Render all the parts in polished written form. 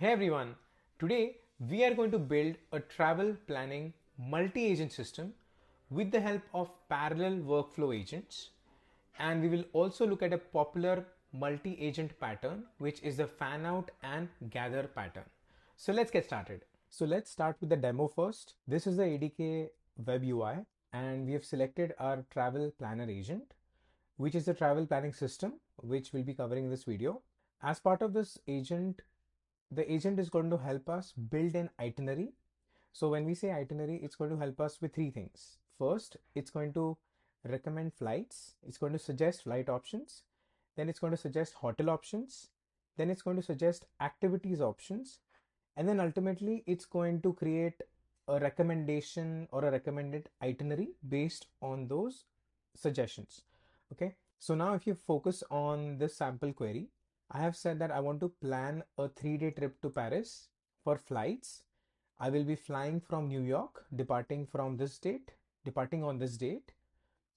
Hey everyone, today we are going to build a travel planning multi-agent system with the help of parallel workflow agents, and we will also look at a popular multi-agent pattern which is the fan out and gather pattern. So let's get started. So let's start with the demo first. This is the ADK web UI and we have selected our travel planner agent, which is the travel planning system which we'll be covering in this video. As part of this agent, the agent is going to help us build an itinerary. So when we say itinerary, it's going to help us with three things. First, it's going to recommend flights. It's going to suggest flight options. Then it's going to suggest hotel options. Then it's going to suggest activities options. And then ultimately it's going to create a recommendation or a recommended itinerary based on those suggestions. Okay. So now if you focus on this sample query, I have said that I want to plan a 3-day trip to Paris. For flights, I will be flying from New York, departing on this date.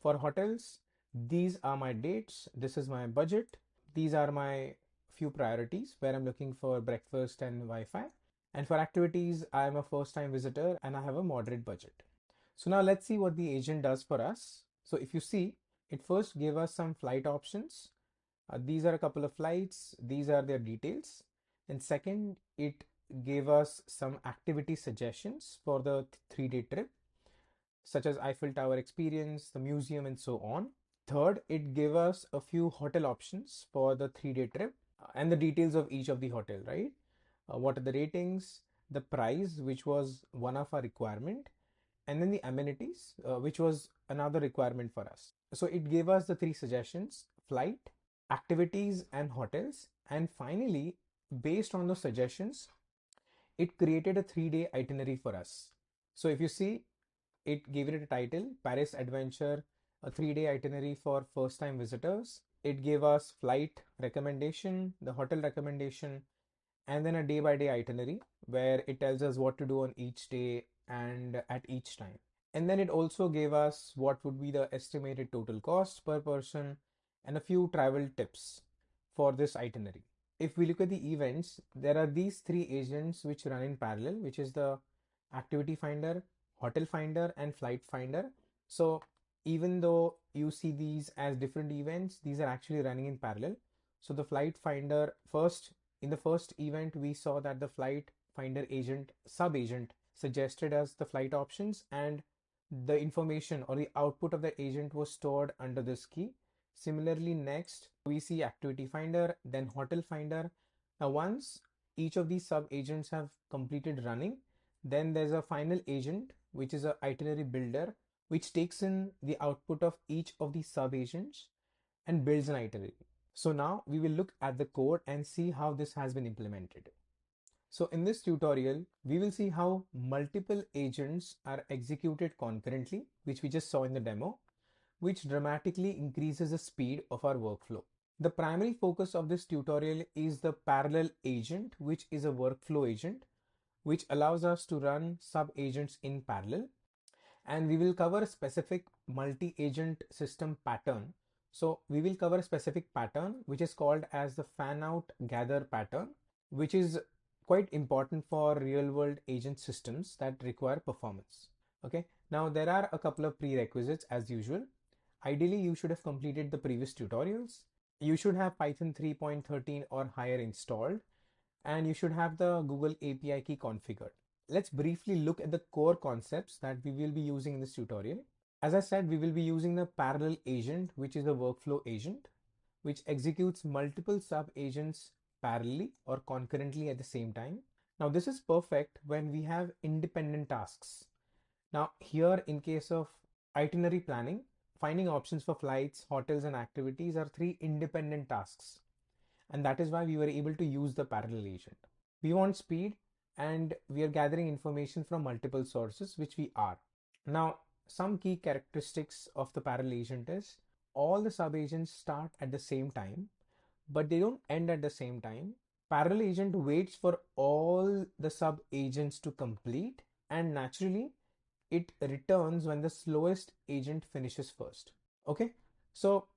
For hotels, these are my dates. This is my budget. These are my few priorities where I'm looking for breakfast and Wi-Fi. And for activities, I'm a first time visitor and I have a moderate budget. So now let's see what the agent does for us. So if you see, it first gave us some flight options. These are a couple of flights. These are their details. And second, it gave us some activity suggestions for the 3-day trip, such as Eiffel Tower experience, the museum, and so on. Third, it gave us a few hotel options for the 3-day trip and the details of each of the hotel, right? What are the ratings, the price, which was one of our requirement, and then the amenities, which was another requirement for us. So it gave us the three suggestions: flight, activities, and hotels. And finally, based on those suggestions, it created a 3-day itinerary for us. So if you see, it gave it a title, Paris Adventure, a 3-day itinerary for first time visitors. It gave us flight recommendation, the hotel recommendation, and then a day by day itinerary where it tells us what to do on each day and at each time. And then it also gave us what would be the estimated total cost per person and a few travel tips for this itinerary. If we look at the events, there are these three agents which run in parallel, which is the activity finder, hotel finder, and flight finder. So even though you see these as different events, these are actually running in parallel. So the flight finder in the first event, we saw that the flight finder agent, sub agent, suggested us the flight options, and the information or the output of the agent was stored under this key. Similarly, next we see activity finder, then hotel finder. Now once each of these sub agents have completed running, then there's a final agent which is a itinerary builder, which takes in the output of each of these sub agents and builds an itinerary. So now we will look at the code and see how this has been implemented. So in this tutorial, we will see how multiple agents are executed concurrently, which we just saw in the demo, which dramatically increases the speed of our workflow. The primary focus of this tutorial is the parallel agent, which is a workflow agent, which allows us to run sub-agents in parallel. And we will cover a specific multi-agent system pattern. So we will cover a specific pattern, which is called as the fan out gather pattern, which is quite important for real world agent systems that require performance. Okay. Now there are a couple of prerequisites as usual. Ideally, you should have completed the previous tutorials. You should have Python 3.13 or higher installed, and you should have the Google API key configured. Let's briefly look at the core concepts that we will be using in this tutorial. As I said, we will be using the parallel agent, which is a workflow agent, which executes multiple sub-agents parallelly or concurrently at the same time. Now, this is perfect when we have independent tasks. Now, here in case of itinerary planning, finding options for flights, hotels, and activities are three independent tasks. And that is why we were able to use the parallel agent. We want speed and we are gathering information from multiple sources, which we are. Now, some key characteristics of the parallel agent is all the sub-agents start at the same time, but they don't end at the same time. Parallel agent waits for all the sub-agents to complete, and naturally it returns when the slowest agent finishes first. Okay, so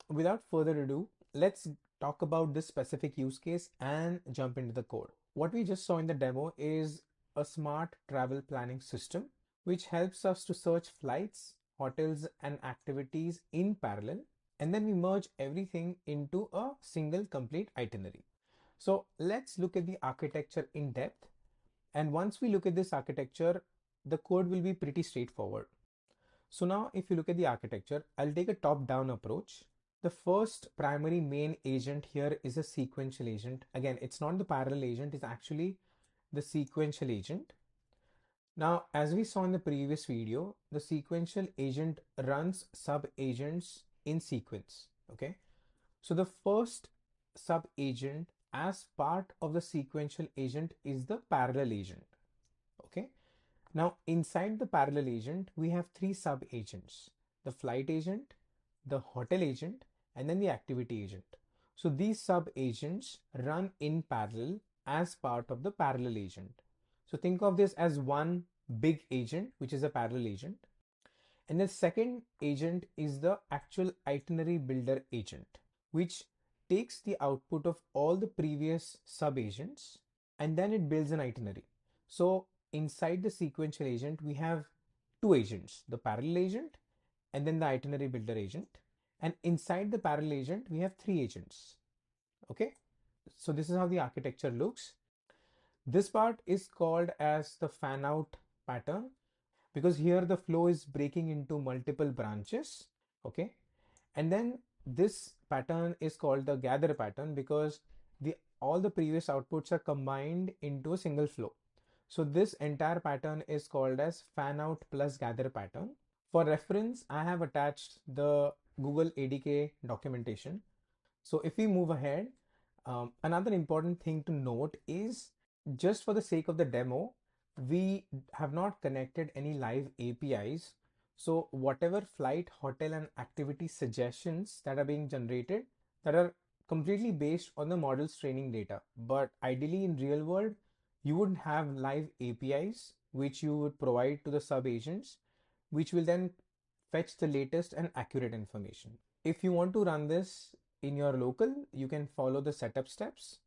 without further ado, let's talk about this specific use case and jump into the code. what we just saw in the demo is a smart travel planning system which helps us to search flights, hotels, and activities in parallel, and then we merge everything into a single complete itinerary. So let's look at the architecture in depth. And once we look at this architecture, the code will be pretty straightforward. So now if you look at the architecture, I'll take a top-down approach. The first primary main agent here is a sequential agent. Again, it's not the parallel agent, it's actually the sequential agent. Now, as we saw in the previous video, the sequential agent runs sub-agents in sequence. Okay. So the first sub-agent as part of the sequential agent is the parallel agent. Okay. Now, inside the parallel agent, we have three sub-agents: the flight agent, the hotel agent, and then the activity agent. So these sub-agents run in parallel as part of the parallel agent. So think of this as one big agent, which is a parallel agent. And the second agent is the actual itinerary builder agent, which takes the output of all the previous sub-agents and then it builds an itinerary. So inside the sequential agent, we have two agents, the parallel agent and then the itinerary builder agent. And inside the parallel agent, we have three agents. Okay. So this is how the architecture looks. This part is called as the fan out pattern because here the flow is breaking into multiple branches. Okay. And then this pattern is called the gather pattern because all the previous outputs are combined into a single flow. So this entire pattern is called as fan out plus gather pattern. For reference, I have attached the Google ADK documentation. So if we move ahead, another important thing to note is, just for the sake of the demo, we have not connected any live APIs. So whatever flight, hotel, and activity suggestions that are being generated, that are completely based on the model's training data. But ideally in real world, you would have live APIs, which you would provide to the sub agents, which will then fetch the latest and accurate information. If you want to run this in your local, you can follow the setup steps.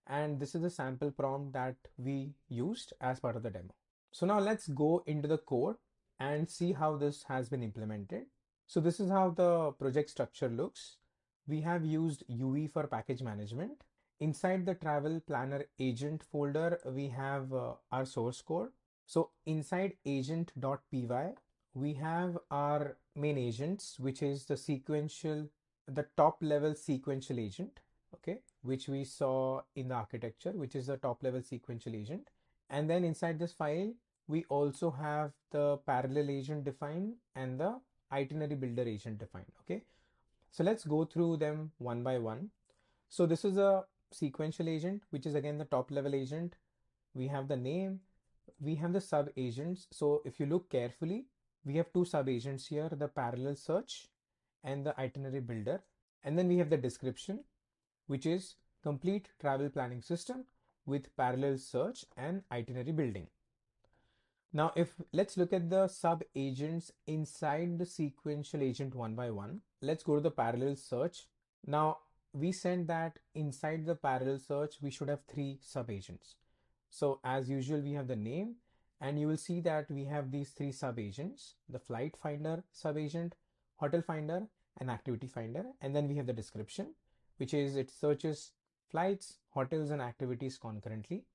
And this is the sample prompt that we used as part of the demo. So now let's go into the code and see how this has been implemented. So this is how the project structure looks. We have used UE for package management. Inside the travel planner agent folder, we have our source code. So inside agent.py, we have our main agents, which is the top level sequential agent, okay, which we saw in the architecture, which is the top level sequential agent. And then inside this file, we also have the parallel agent defined and the itinerary builder agent defined. Okay. So let's go through them one by one. So this is a sequential agent, which is again the top level agent. We have the name, we have the sub agents. So if you look carefully, we have two sub agents here, the parallel search and the itinerary builder. And then we have the description, which is complete travel planning system with parallel search and itinerary building. Now, let's look at the sub agents inside the sequential agent one by one. Let's go to the parallel search. Now, we said that inside the parallel search, we should have three sub agents. So as usual, we have the name, and you will see that we have these three sub agents, the flight finder sub agent, hotel finder, and activity finder. And then we have the description, which is it searches flights, hotels, and activities concurrently.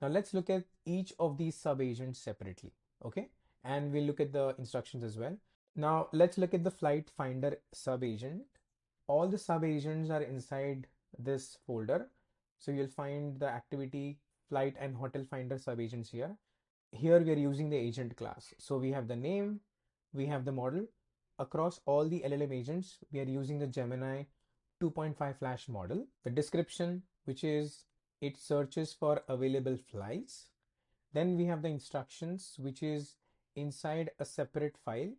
Now let's look at each of these sub agents separately. Okay. And we'll look at the instructions as well. Now let's look at the flight finder sub agent. All the sub agents are inside this folder. So you'll find the activity, flight, and hotel finder sub agents here. Here we are using the agent class. So we have the name, we have the model. Across all the LLM agents, we are using the Gemini 2.5 Flash model. The description, which is it searches for available flights. Then we have the instructions, which is inside a separate file,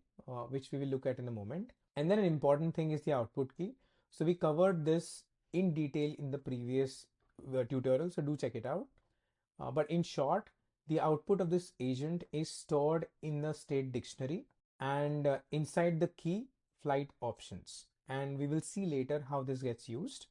which we will look at in a moment. And then an important thing is the output key. So we covered this in detail in the previous tutorial, so do check it out. But in short, the output of this agent is stored in the state dictionary and inside the key flight options. And we will see later how this gets used.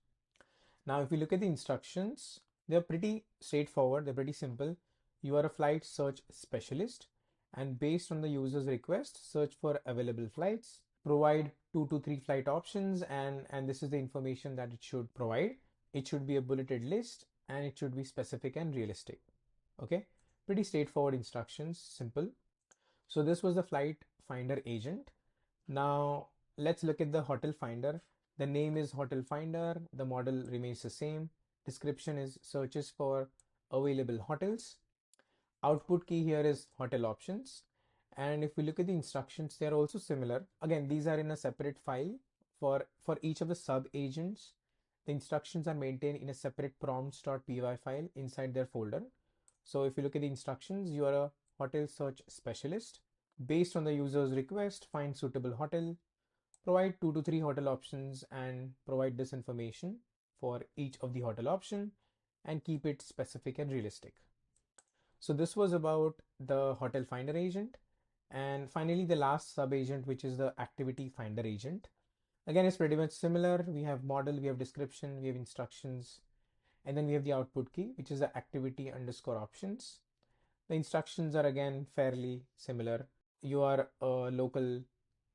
Now, if we look at the instructions, They're pretty straightforward, they're pretty simple. You are a flight search specialist, and based on the user's request, search for available flights, provide 2 to 3 flight options, and this is the information that it should provide. It should be a bulleted list and it should be specific and realistic. Okay, pretty straightforward instructions, simple. So this was the flight finder agent. Now let's look at the hotel finder. The name is hotel finder, the model remains the same. Description is searches for available hotels. Output key here is hotel options. And if we look at the instructions, they are also similar. Again, these are in a separate file for each of the sub agents. The instructions are maintained in a separate prompts.py file inside their folder. So if you look at the instructions, you are a hotel search specialist. Based on the user's request, find suitable hotel, provide 2 to 3 hotel options and provide this information for each of the hotel option and keep it specific and realistic. So this was about the hotel finder agent. And finally, the last sub agent, which is the activity finder agent. Again, it's pretty much similar. We have model, we have description, we have instructions, and then we have the output key, which is the activity underscore options. The instructions are again fairly similar. You are a local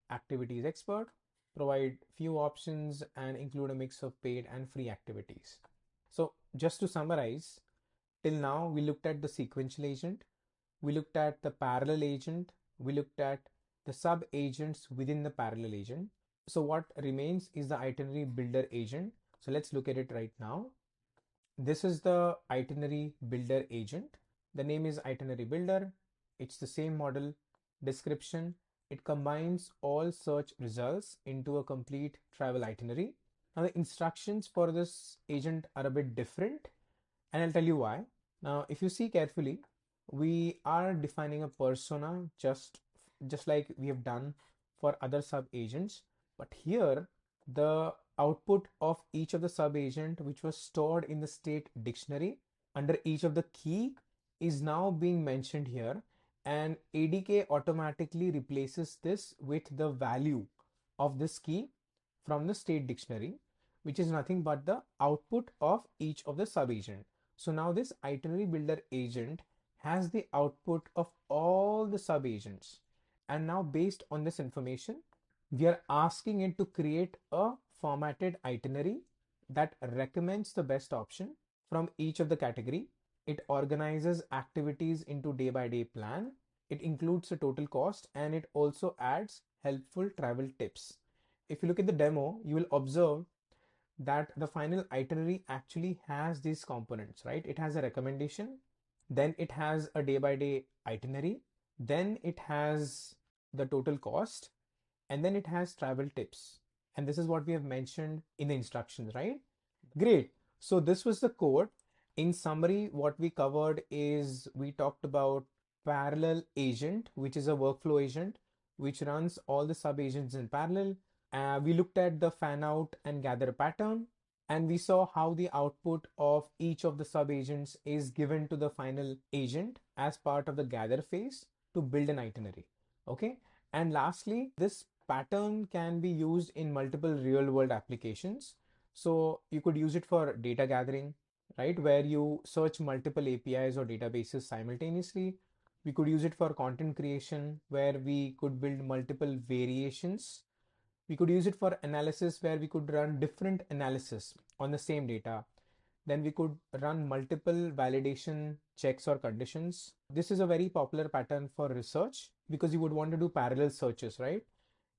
activities expert, provide few options and include a mix of paid and free activities. So just to summarize, till now we looked at the sequential agent, we looked at the parallel agent, we looked at the sub agents within the parallel agent. So what remains is the itinerary builder agent. So let's look at it right now. This is the itinerary builder agent. The name is itinerary builder. It's the same model. Description: it combines all search results into a complete travel itinerary. Now the instructions for this agent are a bit different, and I'll tell you why. Now if you see carefully, we are defining a persona just like we have done for other sub agents, but here the output of each of the sub agent, which was stored in the state dictionary under each of the key, is now being mentioned here, and ADK automatically replaces this with the value of this key from the state dictionary, which is nothing but the output of each of the sub agent. So now this itinerary builder agent has the output of all the sub agents, and now based on this information, we are asking it to create a formatted itinerary that recommends the best option from each of the category. It organizes activities into day by day plan. It includes the total cost, and it also adds helpful travel tips. If you look at the demo, you will observe that the final itinerary actually has these components, right? It has a recommendation, then it has a day by day itinerary, then it has the total cost, and then it has travel tips. And this is what we have mentioned in the instructions, right? Great. So this was the code. In summary, what we covered is we talked about ParallelAgent, which is a workflow agent which runs all the sub agents in parallel. We looked at the fan out and gather pattern, and we saw how the output of each of the sub agents is given to the final agent as part of the gather phase to build an itinerary. Okay. And lastly, this pattern can be used in multiple real world applications. So you could use it for data gathering, right? Where you search multiple APIs or databases simultaneously. We could use it for content creation, where we could build multiple variations. We could use it for analysis, where we could run different analysis on the same data. Then we could run multiple validation checks or conditions. This is a very popular pattern for research because you would want to do parallel searches, right?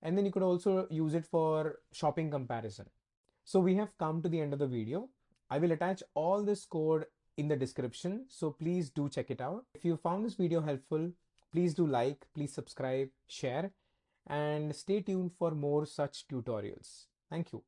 And then you could also use it for shopping comparison. So we have come to the end of the video. I will attach all this code in the description, so please do check it out. If you found this video helpful, please do like, please subscribe, share, and stay tuned for more such tutorials. Thank you.